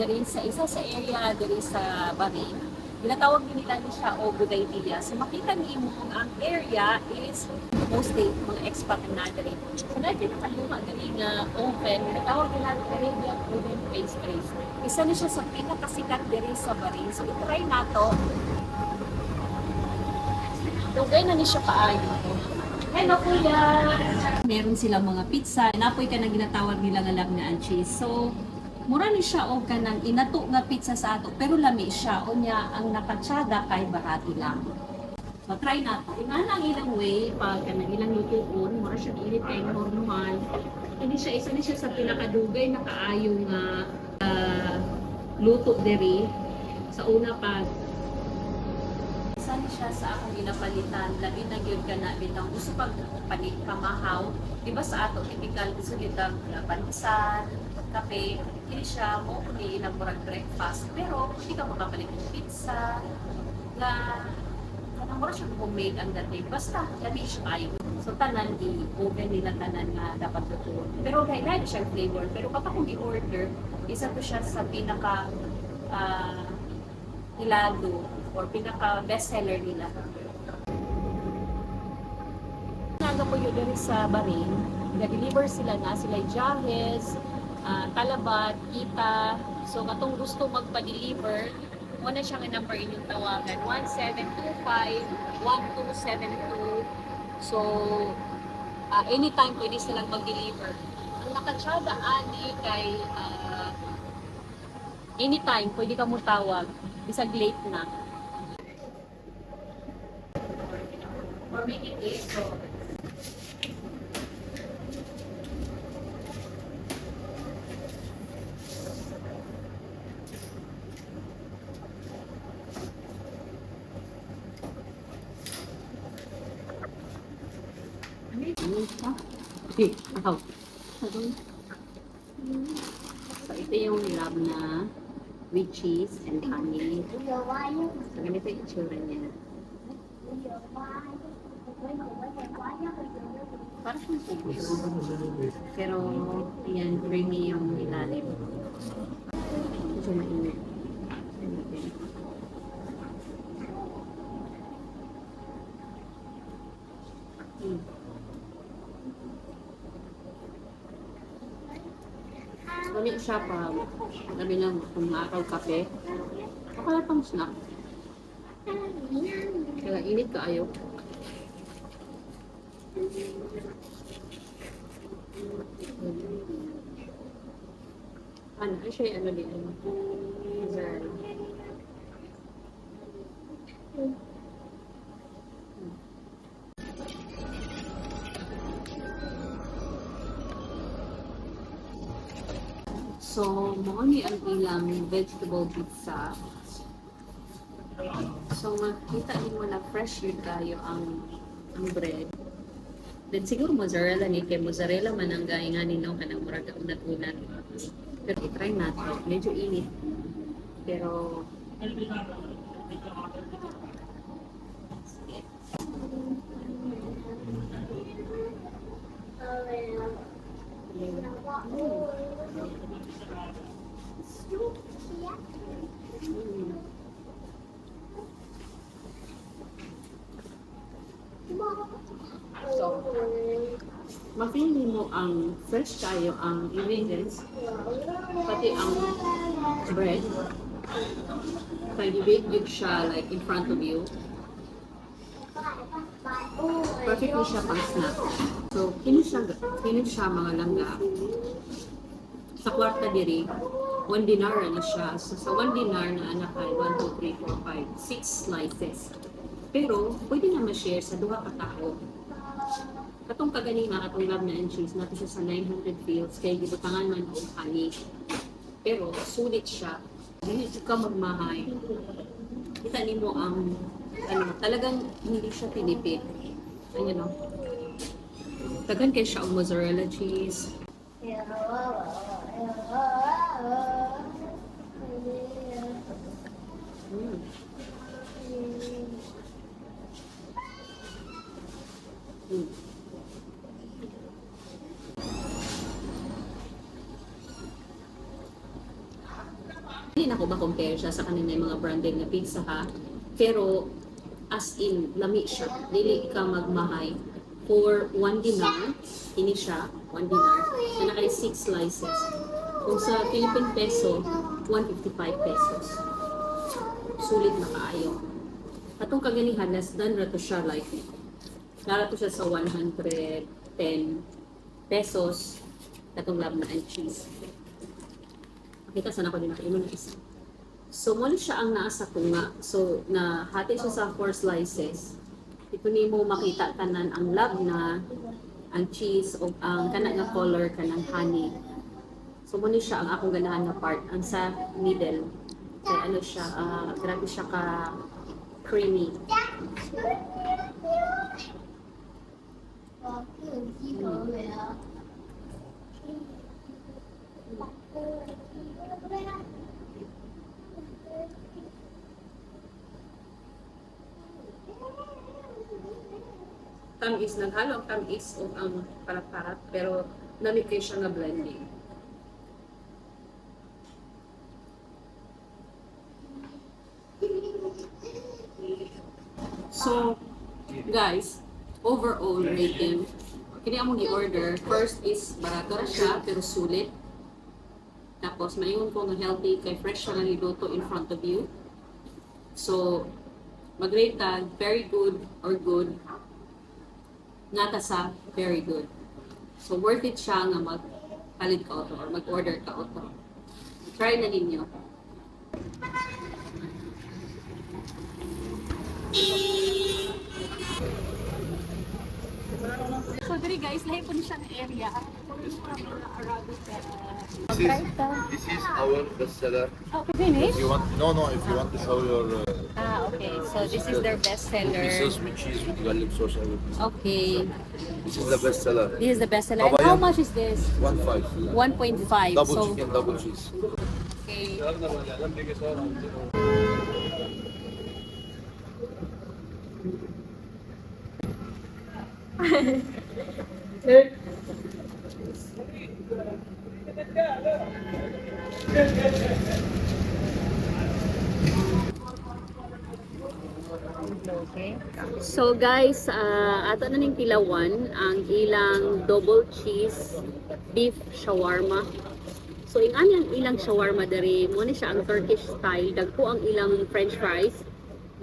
diri sa isa sa area diri sa Bahrain. Ginatawag din nila ni siya o Budaybiya. So makita niyo kung ang area is mostly mga expat na diri. So dahil pinakaluma diri nga oven, ginatawag nila Arabian Oven Pastries. Isa na siya sa pinakasikat diri sa Bahrain. So itry nato. Dugay na ni siya kaayo. Hello, kuya! Meron silang mga pizza. Napoy ka na ginatawag nila nga lang na cheese. So, mura ni siya o ka ng inato nga pizza sa ato, pero lami siya. O niya, ang nakatsada kay barato lang. So, try nato. Ina ang ilang way, pag ka ng ilang lutuon, mura siya ilit kay normal. Hindi siya, isa ni siya sa pinakadugay na kaayong luto diri. Sa una pa, saan siya sa akong ginapalitan, labi na gyud ka na bitang gusto pag palit kamahaw, di ba sa ato typical gusto kita pansan, kape, hindi siya mo kuni ilang murag breakfast, pero hindi ka makapalit ng pizza, na kanang mura siya homemade ang dating, basta labi siya kayo. So tanan i-open nila tanan nga dapat lutuon. Pero lain siya flavor, pero kapag kung i-order, isa to siya sa pinaka hilado or pinaka bestseller nila. Naga po yun dito sa Bahrain, nag-deliver sila sila Jahez, Talabat, Kita. So katong gusto magpa-deliver, muna siya nga number inyong tawagan, 1725-1272. So anytime pwede silang mag-deliver. Ang nakatsada ani kay anytime pwede ka mo tawag, bisag late na. Or make it late, so. Ako. So, ito yung lab na with cheese and honey. So, ganito yung itsura niya. Parang kubos. Pero, yan, creamy yung ilalim. Medyo mainit. Kami siya pa, sabi lang, kung maakaw kape, akala pang snack. Kaya init ka ayaw. Ano siya ano din? So, mo ni ang ilang vegetable pizza. So, makita mo na fresh yun tayo ang bread. Then siguro mozzarella ni kay mozzarella man ang gainganin no kanang murag unat-unat. Pero i-try natin. Medyo init. Pero so, ma-feeling mo ang fresh tayo ang ingredients, pati ang bread. Kaya i-bake yun siya like in front of you. Perfectly siya pang snack. So, kini siya mga langga. Sa kwarta diri, 1 dinar na siya. So, sa 1 dinar na anak ay 1, 2, 3, 4, 5, 6 slices. Pero, pwede na ma-share sa duha ka tao. Katong kaganina, katong lab na and cheese, natin siya sa 900 fields, kaya gibutangan man o honey. Pero, sulit siya. Dili ka magmahay. Kita nimo ang, talagang hindi siya tinipid. Ayan o. Tagan kayo siya ang mozzarella cheese. dili na ko ba compare siya sa kanina yung mga branded na pizza ha. Pero as in lami siya. Dili ka magmahay. For 1 dinar, ini siya, 1 dinar, na nakay 6 slices. Kung sa Philippine peso, 155 pesos. Sulit na kaayo. Atong kaganihan, less than rato siya like, narato siya sa 110 pesos katong lab na and cheese. Makita sana ko din nakainom na isa. So, muna siya ang naasa ko nga. So, nahati siya sa 4 slices. Ito ni mo makita tanan ang lab na, ang cheese, o ang kanak nga color, kanang honey. So, muna siya ang akong ganahan na part. Ang sa middle. Kaya ano siya, grabe siya ka creamy. Tamis, naghalo ang tamis o ang parat-parat, pero namit kayo siya nga blending. So, guys, overall rating, kini among i-order, first is barato ra siya, pero sulit. Tapos, mayon ko nga healthy, kay fresh siya nga niluto in front of you. So, mag-rate tag, very good or good, nata sa very good. So, worth it siya nga mag-palit ka auto or mag-order ka auto. Try na ninyo. So, diri guys, lahi po ni siyang area. This is our bestseller. Oh, finish? If you want, if you want to show your Okay. So, this is their best seller. pieces with cheese with garlic sauce, everything. Okay. This is the bestseller. This is the best seller. And how much is this? 1.5. 1.5. Double So, chicken, double cheese. okay. Okay. So guys, ato na ning tilawan ang ilang double cheese beef shawarma. So ingani ang ilang shawarma diri mo ni siya ang Turkish style, dagko ang ilang french fries.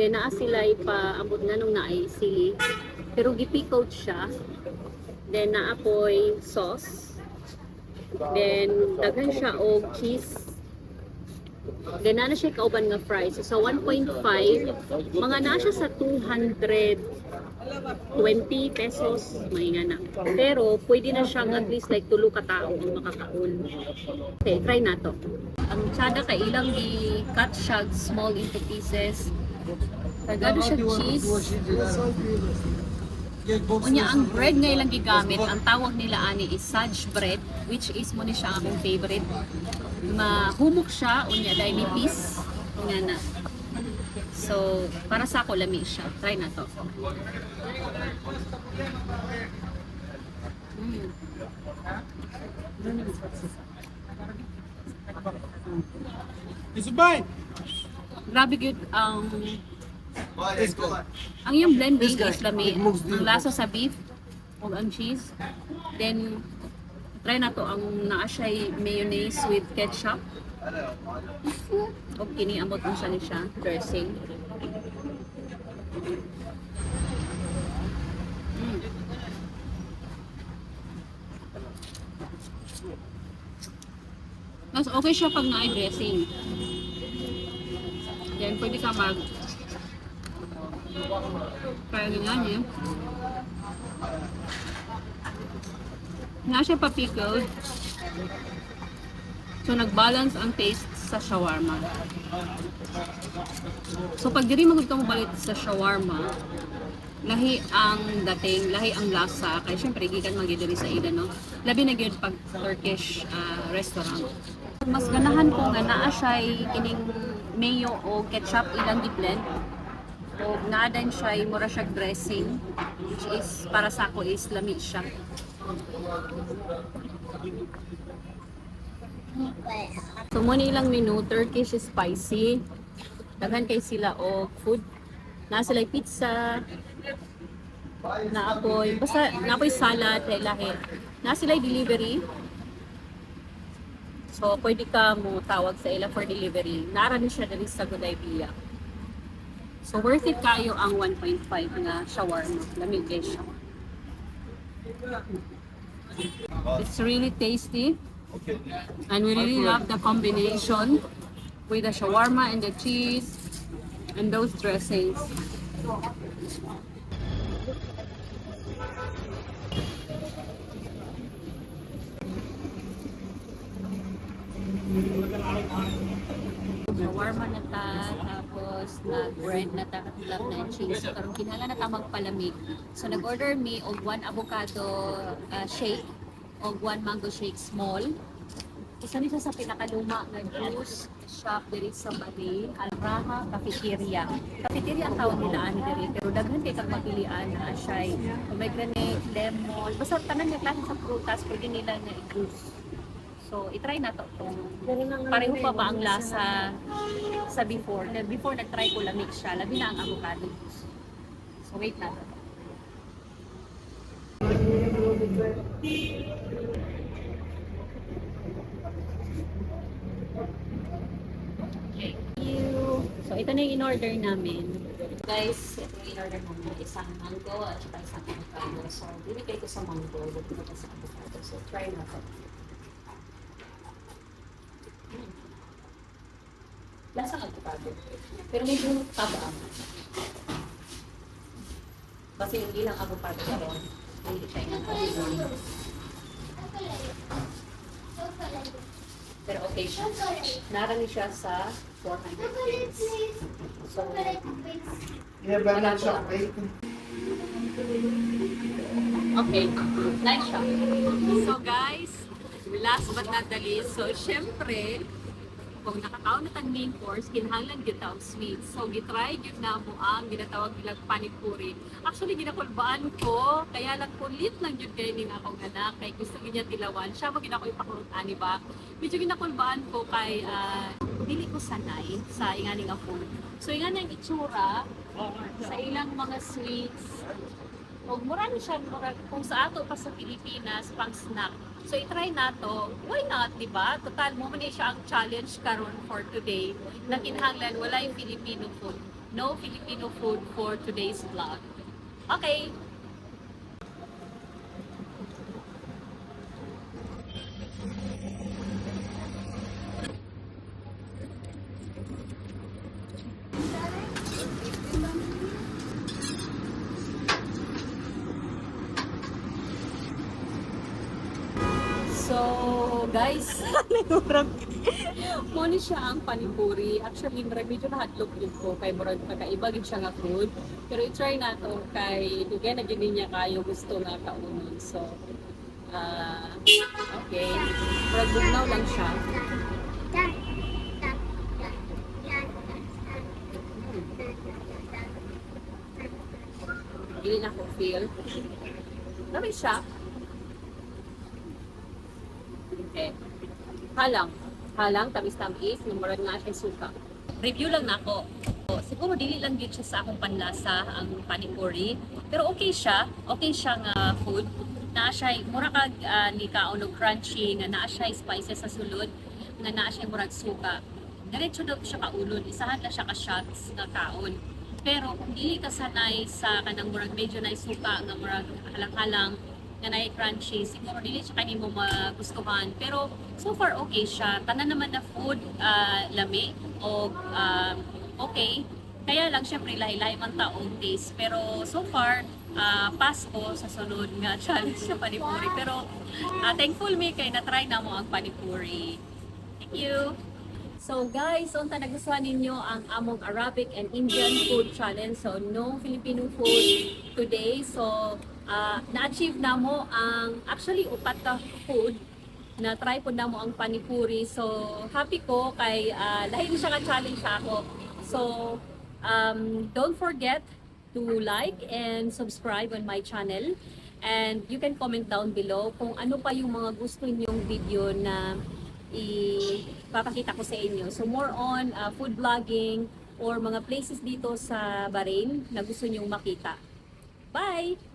Then naa sila pa ambot nganong naay sili. Pero gipickled siya. Then naapoy sauce. Then daghan siya og cheese. Then na siya kauban nga fries. So sa 1.5, mga na siya sa 220 pesos, mainga na. Pero pwede na siyang at least like tulo ka tao ang makakaon. Okay, try na to. Ang tsada kay ilang i-cut siya small into pieces. Tagado siya cheese. Unya ang bread nga ilang gigamit, ang tawag nila ani is Saj bread, which is mo ni siya ang aming favorite. Mahumok siya, unya dahil nipis, unya na. So, para sa ako, lami siya. Try na to. Grabe good ang yung blending is lami. Ang lasa sa beef o ang cheese. Then, try na to ang naa siya mayonnaise with ketchup. O kiniamot mo siya ni siya, dressing. Mas okay siya pag na dressing. Then, pwede ka kaya nga niya. Na siya pa pickled. So, nag-balance ang taste sa shawarma. So, pag diri magod ka mo balit sa shawarma, lahi ang dating, lahi ang lasa. Kaya syempre, gikan magidiri sa ida, no? Labi na gyud pag Turkish restaurant. Mas ganahan ko nga naa siya kining mayo o ketchup ilang i-blend. O naadan siya mura siya dressing, which is para sa ako is lami siya. So mo ilang menu, Turkish spicy. Daghan kay sila o food. Na sila pizza, na apoy salad, lahi. Na sila delivery. So pwede ka mo tawag sa ila for delivery. Nara ni siya dali sa Gudaybiya. So worth it kayo ang 1.5 na shawarma. Lamig guys siya. It's really tasty. And we really love the combination with the shawarma and the cheese and those dressings. Shawarma na ta, tapos bread na ta, katulad na cheese. So, karong kinala na ta magpalamig. So, nag-order me og 1 avocado shake og 1 mango shake small. Isa ni siya sa pinakaluma na juice shop diri sa Bali, Al-Raha Cafeteria. Cafeteria ang tawag nila ani diri, pero daghan kay kag mapilian na siya pomegranate, lemon, basta tanan nga klase sa prutas pwede nila na i-juice. So, i-try na to. Pareho pa ba ang lasa sa before? Before nag-try ko lamig siya, labi na ang avocado juice. So, wait na to. Thank you. So, ito na yung in-order namin. Guys, ito yung in-order namin. Isang mango at saka isang avocado. So, binigay ko sa mango. Binigay ko sa avocado. So, try na to. Lasang avocado. Pero medyo taba. Kasi hindi lang avocado karon. Hindi siya yung avocado. Pero okay siya. Narami siya sa 400 grams. So, okay. Nice siya. So guys, last but not the least, so syempre, kung nakakaon na tang main course, kinahanglan gyud ta og sweet. So gitry gyud na mo ang ginatawag nilang panipuri. Actually ginakulbaan ko, kaya lang kulit lang gyud kay ning akong anak kay gusto gyud niya tilawan. Siya mo ginako ipakurot ani ba. Medyo ginakulbaan ko kay dili ko sanay sa ingani nga food. So ingani ang itsura sa ilang mga sweets. Og mura ni siya mura kung sa ato pa sa Pilipinas pang snack. So i-try na to. Why not, di ba? Total mo man siya ang challenge karon for today na kinahanglan wala yung Filipino food. No Filipino food for today's vlog. Okay. So, guys, mo ni siya ang panipuri. Actually, medyo nahatlog yun ko kay murag kakaiba gid siya nga food. Pero i-try na to kay dugay na gid niya kayo gusto nga kaunon. So, okay. Murag bugnaw lang siya. Dili na ko feel. Dami siya. Okay. Halang, tamis-tamis, numurad nga siya suka. Review lang nako. So, siguro dili lang gyud siya sa akong panlasa ang panipuri, pero okay siya nga food. Naa siya mura kag ni kaon og crunchy, nga naa siya spices sa sulod, nga naa siya murag suka. Diretso daw siya kaulon, isahan na siya ka shots nga kaon. Pero kung dili ka sanay sa kanang murag medyo na suka nga murag halang-halang nga na crunchy, siguro dili siya kanimo magustuhan. Pero so far okay siya. Tanan naman na food lami o okay. Kaya lang syempre lahi-lahi man taong taste. Pero so far pass ko sa sunod nga challenge sa panipuri. Pero thankful me kay na-try na mo ang panipuri. Thank you! So guys, unta nagustuhan ninyo ang among Arabic and Indian food challenge. So no Filipino food today. So na-achieve na mo ang actually upat ka food na try po na mo ang panipuri. So happy ko kay dahil siya ka challenge ako. So don't forget to like and subscribe on my channel, and you can comment down below kung ano pa yung mga gusto niyong video na ipapakita ko sa inyo. So more on food vlogging or mga places dito sa Bahrain na gusto nyong makita. Bye!